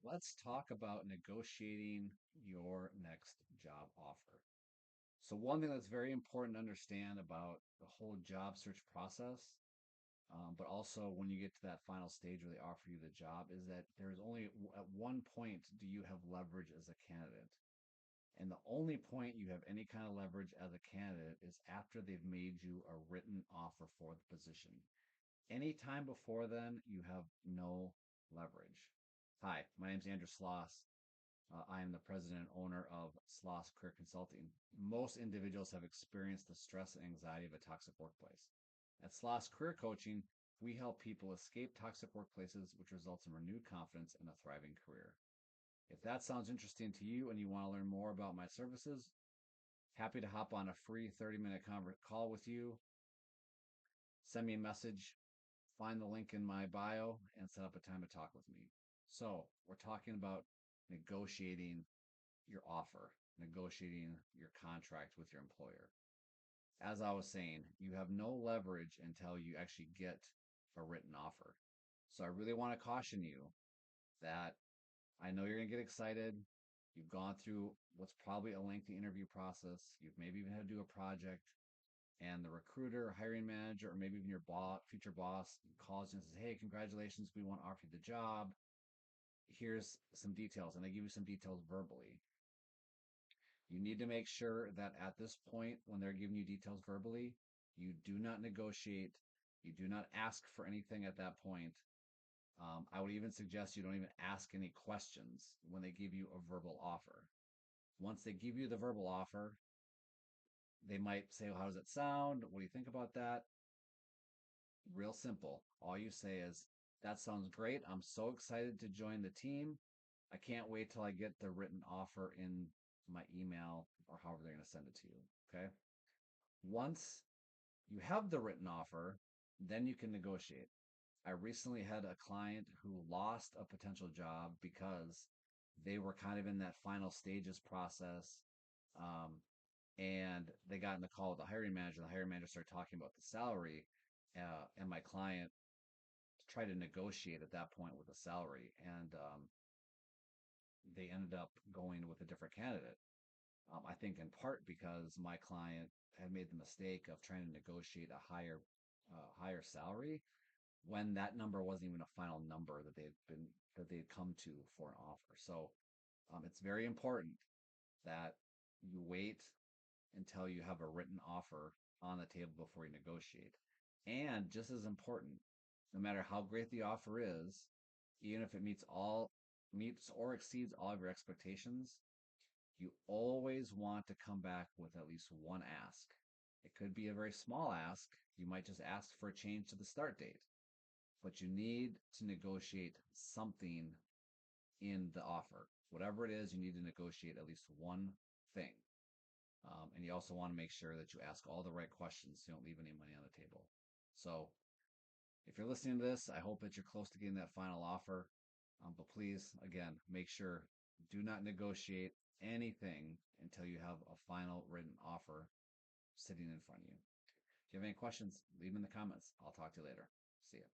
let's talk about negotiating your next job offer. So, one thing that's very important to understand about the whole job search process, but also when you get to that final stage where they offer you the job, is that there's only at one point do you have leverage as a candidate. And the only point you have any kind of leverage as a candidate is after they've made you a written offer for the position. Any time before then, you have no leverage. Hi, my name is Andrew Sloss. I am the president and owner of Sloss Career Consulting. Most individuals have experienced the stress and anxiety of a toxic workplace. At Sloss Career Coaching, we help people escape toxic workplaces, which results in renewed confidence and a thriving career. If that sounds interesting to you and you want to learn more about my services, happy to hop on a free 30-minute call with you. Send me a message, find the link in my bio, and set up a time to talk with me. So, we're talking about negotiating your offer, negotiating your contract with your employer. As I was saying, you have no leverage until you actually get a written offer. So I really want to caution you that I know you're going to get excited. You've gone through what's probably a lengthy interview process. You've maybe even had to do a project, and the recruiter, hiring manager, or maybe even your boss, future boss calls you and says, "Hey, congratulations, we want to offer you the job. Here's some details," and they give you some details verbally. You need to make sure that at this point, when they're giving you details verbally, you do not negotiate. You do not ask for anything at that point. I would even suggest you don't even ask any questions when they give you a verbal offer. Once they give you the verbal offer, they might say, well, how does it sound? What do you think about that? Real simple. All you say is, that sounds great. I'm so excited to join the team. I can't wait till I get the written offer in my email or however they're going to send it to you. Okay. Once you have the written offer, then you can negotiate. I recently had a client who lost a potential job because they were kind of in that final stages process. Um, and they got in the call with the hiring manager. The hiring manager started talking about the salary. And my client tried to negotiate at that point with the salary. And they ended up going with a different candidate. I think in part because my client had made the mistake of trying to negotiate a higher salary when that number wasn't even a final number that they had come to for an offer. So it's very important that you wait until you have a written offer on the table before you negotiate. And just as important, no matter how great the offer is, even if it meets or exceeds all of your expectations, you always want to come back with at least one ask. It could be a very small ask. You might just ask for a change to the start date, but you need to negotiate something in the offer. Whatever it is, you need to negotiate at least one thing. And you also want to make sure that you ask all the right questions so you don't leave any money on the table. So if you're listening to this, I hope that you're close to getting that final offer. But please, again, make sure do not negotiate anything until you have a final written offer sitting in front of you. If you have any questions, leave them in the comments. I'll talk to you later. See you.